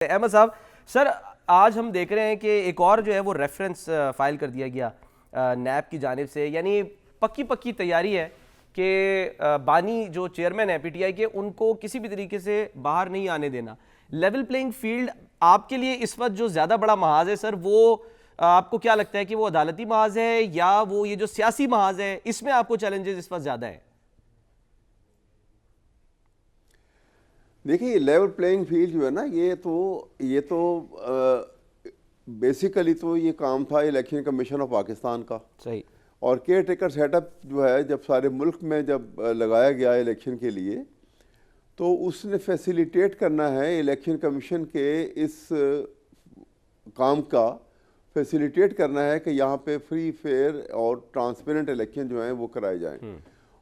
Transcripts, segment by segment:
अहमद साहब, सर आज हम देख रहे हैं कि एक और जो है वो रेफरेंस फाइल कर दिया गया नैब की जानिब से, यानी पक्की पक्की तैयारी है कि बानी जो चेयरमैन है पीटीआई के, उनको किसी भी तरीके से बाहर नहीं आने देना। लेवल प्लेइंग फील्ड आपके लिए इस वक्त जो ज़्यादा बड़ा महाज है सर, वो आपको क्या लगता है कि वो अदालती महाज है या वो ये जो सियासी महाज है, इसमें आपको चैलेंजेस इस वक्त ज़्यादा है? देखिए, लेवल प्लेइंग फील्ड जो है ना, ये तो बेसिकली तो ये काम था इलेक्शन कमीशन ऑफ पाकिस्तान का। सही। और केयर टेकर सेटअप जो है, जब सारे मुल्क में जब लगाया गया इलेक्शन के लिए, तो उसने फैसिलिटेट करना है इलेक्शन कमीशन के इस काम का, फैसिलिटेट करना है कि यहाँ पे फ्री फेयर और ट्रांसपेरेंट इलेक्शन जो हैं वो कराए जाएं।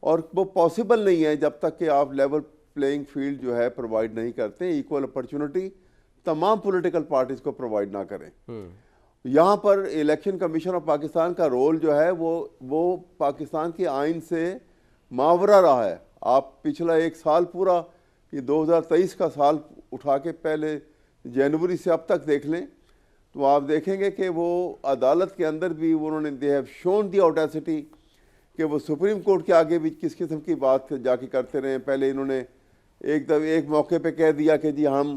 और वो पॉसिबल नहीं है जब तक कि आप लेवल प्लेइंग फील्ड जो है प्रोवाइड नहीं करते, इक्वल अपॉर्चुनिटी तमाम पॉलिटिकल पार्टीज को प्रोवाइड ना करें। यहाँ पर इलेक्शन कमीशन ऑफ पाकिस्तान का रोल जो है वो पाकिस्तान के आइन से मावरा रहा है। आप पिछला एक साल पूरा, ये 2023 का साल उठा के पहले जनवरी से अब तक देख लें, तो आप देखेंगे कि वो अदालत के अंदर भी उन्होंने they have shown the audacity कि वो सुप्रीम कोर्ट के आगे भी किस किस्म की बात जाके करते रहे। पहले इन्होंने एक मौके पे कह दिया कि जी हम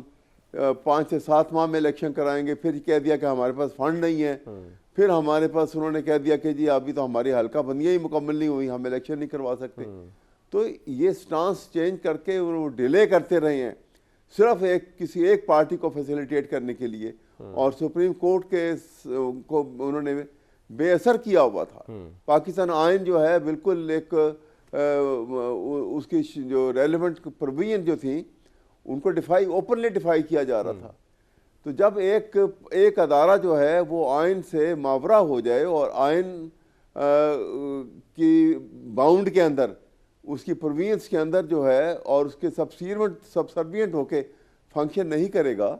5 से 7 माह में इलेक्शन कराएंगे, फिर कह दिया कि हमारे पास फंड नहीं है, फिर हमारे पास उन्होंने कह दिया कि जी अभी तो हमारी हल्का बंदियाँ ही मुकम्मल नहीं हुई, हम इलेक्शन नहीं करवा सकते। तो ये स्टांस चेंज करके वो डिले करते रहे हैं सिर्फ किसी एक पार्टी को फैसिलिटेट करने के लिए, और सुप्रीम कोर्ट के को उन्होंने बेअसर किया हुआ था। पाकिस्तान आइन जो है बिल्कुल एक उसकी जो रेलेवेंट प्रोविजन जो थी उनको ओपनली डिफाई किया जा रहा था। तो जब एक अदारा जो है वो आइन से मावरा हो जाए और आइन की बाउंड के अंदर, उसकी प्रोविजंस के अंदर जो है, और उसके सबसर्विएंट होके फंक्शन नहीं करेगा,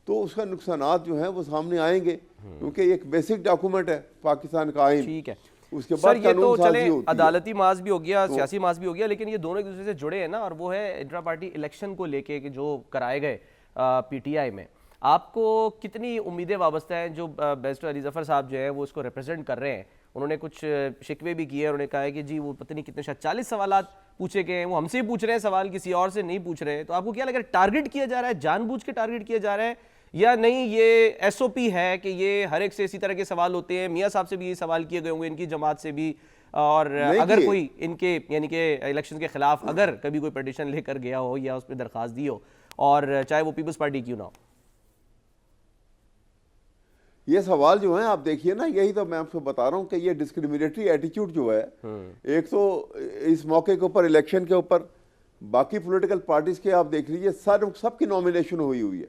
तो उसका नुकसानात जो है वो सामने आएंगे, क्योंकि एक बेसिक डॉक्यूमेंट है पाकिस्तान का आइन। ठीक है उसके सर, बाद ये तो चले अदालती माज भी हो गया, सियासी माज भी हो गया, लेकिन ये दोनों एक दूसरे से जुड़े हैं ना, और वो है इंट्रा पार्टी इलेक्शन को लेके कि जो कराए गए पीटीआई में। आपको कितनी उम्मीदें वाबस्ता हैं? जो बैरिस्टर अली जफर साहब जो है वो इसको रिप्रेजेंट कर रहे हैं, उन्होंने कुछ शिकवे भी किए, उन्होंने कहा है कि जी वो पता नहीं कितने, शायद 40 सवाल पूछे गए हैं, वो हमसे ही पूछ रहे हैं सवाल, किसी और से नहीं पूछ रहे हैं। तो आपको क्या लग रहा है, टारगेट किया जा रहा है, जानबूझ के टारगेट किया जा रहा है, या नहीं ये एसओपी है कि ये हर एक से इसी तरह के सवाल होते हैं? मियाँ साहब से भी ये सवाल किए गए होंगे, इनकी जमात से भी, और अगर कोई इनके यानी कि इलेक्शन के खिलाफ अगर कभी कोई पिटीशन लेकर गया हो या उस पर दरख्वास्त दी हो, और चाहे वो पीपल्स पार्टी क्यों ना हो। ये सवाल जो है आप देखिए ना, यही तो मैं आपको बता रहा हूँ कि ये डिस्क्रिमिनेटरी एटीट्यूड जो है, एक तो इस मौके के ऊपर, इलेक्शन के ऊपर, बाकी पॉलिटिकल पार्टीज के आप देख लीजिए सबकी नॉमिनेशन हुई है,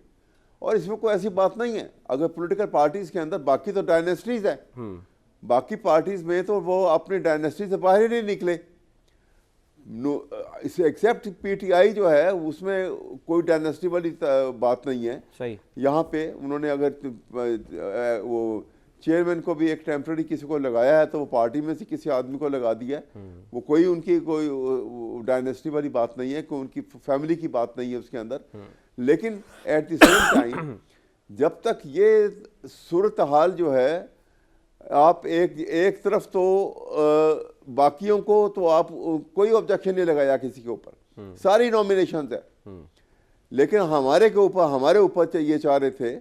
और इसमें कोई ऐसी बात नहीं है। अगर पॉलिटिकल पार्टीज के अंदर, बाकी तो डायनेस्टीज है, बाकी पार्टीज में तो वो अपनी डायनेस्टी से बाहर ही नहीं निकले, एक्सेप्ट पीटीआई जो है उसमें कोई डायनेस्टी वाली बात नहीं है। सही। यहाँ पे उन्होंने अगर वो चेयरमैन को भी एक टेम्पररी किसी को लगाया है, तो वो पार्टी में से किसी आदमी को लगा दिया है। वो कोई उनकी कोई डायनेस्टी वाली बात नहीं है, कोई उनकी फैमिली की बात नहीं है उसके अंदर। लेकिन एट द सेम टाइम जब तक ये सूरत हाल जो है, आप एक तरफ तो बाकियों को तो आप कोई ऑब्जेक्शन नहीं लगाया किसी के ऊपर, सारी नॉमिनेशंस है, लेकिन हमारे ऊपर ये चाह रहे थे,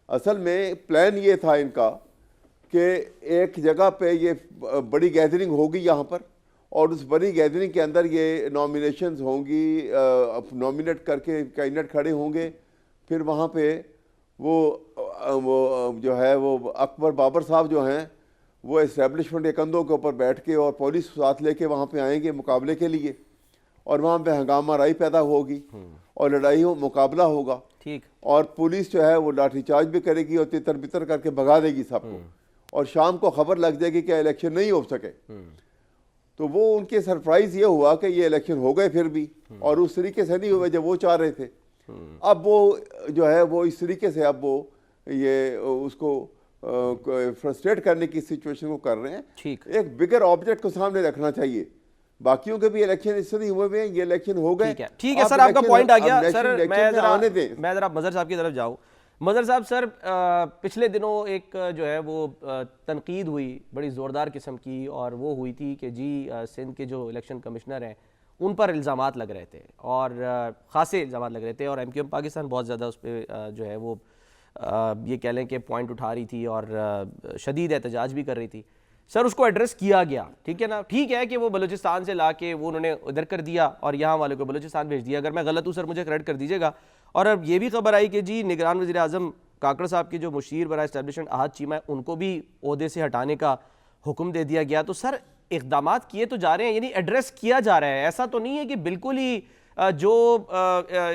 असल में प्लान ये था इनका कि एक जगह पे ये बड़ी गैदरिंग होगी यहाँ पर, और उस बड़ी गैदरिंग के अंदर ये नॉमिनेशंस होंगी, नॉमिनेट करके कैंडिडेट खड़े होंगे, फिर वहाँ पे वो जो है वो अकबर बाबर साहब जो हैं, वो इस्टेब्लिशमेंट के कंधों के ऊपर बैठ के और पुलिस साथ लेके वहाँ पे आएंगे मुकाबले के लिए, और वहाँ पे हंगामा राई पैदा होगी और लड़ाई मुकाबला होगा। ठीक। और पुलिस जो है वो लाठीचार्ज भी करेगी और तितर बितर करके भगा देगी सबको, और शाम को खबर लग जाएगी कि इलेक्शन नहीं हो सके। तो वो उनके सरप्राइज ये हुआ कि ये इलेक्शन हो गए फिर भी, और उस तरीके से नहीं हुए जब वो चाह रहे थे। अब वो जो है वो इस तरीके से अब वो ये उसको फ्रस्ट्रेट करने की सिचुएशन को कर रहे हैं। ठीक। एक बिगर ऑब्जेक्ट को सामने रखना चाहिए। बाकियों के भी इलेक्शन इससे नहीं हुए हैं, ये इलेक्शन हो गए। ठीक है सर, आपका पॉइंट आ गया। सर मैं जरा मजहर साहब की तरफ जाऊं। मदर साहब सर, पिछले दिनों एक जो है वो तनकीद हुई बड़ी ज़ोरदार किस्म की, और वो हुई थी कि जी सिंध के जो इलेक्शन कमिश्नर हैं उन पर इल्ज़ामात लग रहे थे, और ख़ासे इल्ज़ामात लग रहे थे, और MQM पाकिस्तान बहुत ज़्यादा उस पर जो है वो ये कह लें कि पॉइंट उठा रही थी और शदीद एहतजाज भी कर रही थी। सर उसको एड्रेस किया गया, ठीक है ना, ठीक है कि वो बलूचिस्तान से ला के वो उन्होंने इधर कर दिया और यहाँ वालों को बलूचिस्तान भेज दिया। अगर मैं गलत हूँ सर मुझे क्रेडिट कर दीजिएगा। और अब ये भी खबर आई कि जी निगरान वज़ीर आज़म काकड़ साहब की जो मुशीर बराए एस्टैब्लिशमेंट अहद चीमा है उनको भी ओहदे से हटाने का हुक्म दे दिया गया। तो सर इक़दामात किए तो जा रहे हैं, यानी एड्रेस किया जा रहा है, ऐसा तो नहीं है कि बिल्कुल ही जो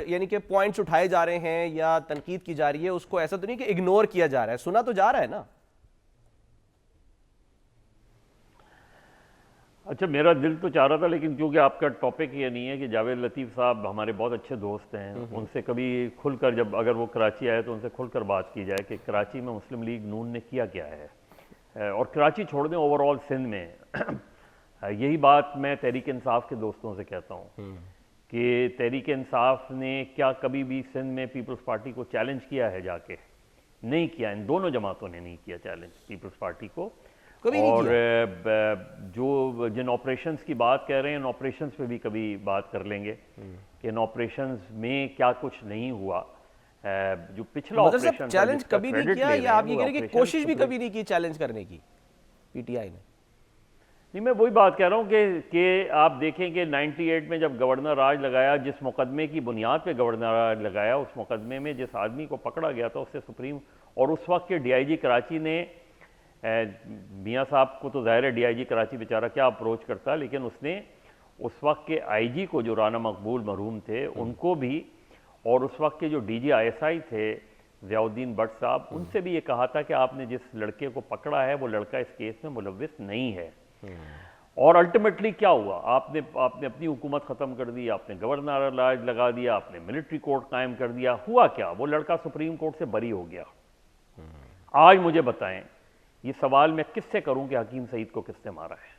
यानी कि पॉइंट्स उठाए जा रहे हैं या तनकीद की जा रही है उसको ऐसा तो नहीं कि इग्नोर किया जा रहा है, सुना तो जा रहा है ना। अच्छा, मेरा दिल तो चाह रहा था, लेकिन क्योंकि आपका टॉपिक ये नहीं है कि जावेद लतीफ़ साहब हमारे बहुत अच्छे दोस्त हैं, उनसे कभी खुलकर, जब अगर वो कराची आए तो उनसे खुलकर बात की जाए कि कराची में मुस्लिम लीग नून ने किया क्या है, और कराची छोड़ दें ओवरऑल सिंध में यही बात मैं तहरीक इंसाफ के दोस्तों से कहता हूँ कि तहरीक इंसाफ ने क्या कभी भी सिंध में पीपल्स पार्टी को चैलेंज किया है? जाके नहीं किया, इन दोनों जमातों ने नहीं किया चैलेंज पीपल्स पार्टी को। और जो जिन ऑपरेशंस की बात कह रहे हैं, इन ऑपरेशंस पे भी कभी बात कर लेंगे कि इन ऑपरेशंस में क्या कुछ नहीं हुआ। जो पिछला ऑपरेशन चैलेंज कभी नहीं किया, या आप ये कह रहे हैं कि कोशिश भी कभी नहीं की चैलेंज करने की पीटीआई ने? नहीं, मैं वही बात कह रहा हूँ कि आप देखें कि 98 में जब गवर्नर राज लगाया, जिस मुकदमे की बुनियाद पे गवर्नर राज लगाया, उस मुकदमे में जिस आदमी को पकड़ा गया था उससे सुप्रीम और उस वक्त के DIG कराची ने, मियाँ साहब को तो ज़ाहिर है DIG कराची बेचारा क्या अप्रोच करता, लेकिन उसने उस वक्त के IG को जो राना मकबूल मरहूम थे उनको भी, और उस वक्त के जो DG ISI थे ज़ियाउद्दीन भट्ट साहब, उनसे भी ये कहा था कि आपने जिस लड़के को पकड़ा है वो लड़का इस केस में मुलव्विस नहीं है। और अल्टीमेटली क्या हुआ? आपने अपनी हुकूमत ख़त्म कर दी, आपने गवर्नर राज लगा दिया, आपने मिलिट्री कोर्ट कायम कर दिया। हुआ क्या? वो लड़का सुप्रीम कोर्ट से बरी हो गया। आज मुझे बताएं, ये सवाल मैं किससे करूं कि हकीम सईद को किसने मारा है?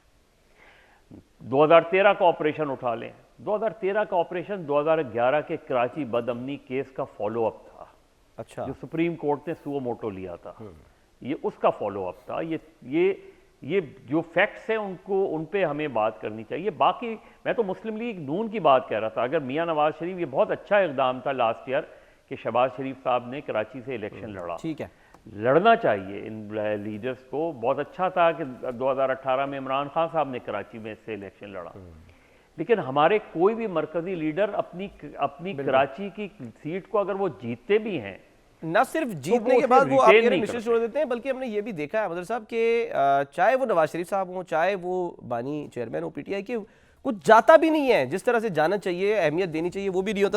2013 का ऑपरेशन उठा लें, 2013 का ऑपरेशन 2011 के कराची बदअमनी केस का फॉलो अप था। अच्छा, जो सुप्रीम कोर्ट ने सुओ मोटो लिया था, ये उसका फॉलो अप था। ये जो फैक्ट्स हैं उनको, उन पे हमें बात करनी चाहिए। बाकी मैं तो मुस्लिम लीग नून की बात कह रहा था। अगर मियाँ नवाज शरीफ, ये बहुत अच्छा इकदाम था लास्ट ईयर कि शहबाज शरीफ साहब ने कराची से इलेक्शन लड़ा, ठीक है, लड़ना चाहिए इन लीडर्स को। बहुत अच्छा था कि 2018 में इमरान खान साहब ने कराची में से इलेक्शन लड़ा, लेकिन हमारे कोई भी मरकजी लीडर अपनी कराची की सीट को अगर वो जीतते भी हैं, न सिर्फ जीतने के बाद वो आप निश्चित छोड़ देते हैं, बल्कि हमने ये भी देखा है मदर साहब कि चाहे वो नवाज शरीफ साहब हों, चाहे वो बानी चेयरमैन हो PTI के, कुछ जाता भी नहीं है जिस तरह से जाना चाहिए, अहमियत देनी चाहिए, वो भी नहीं होता।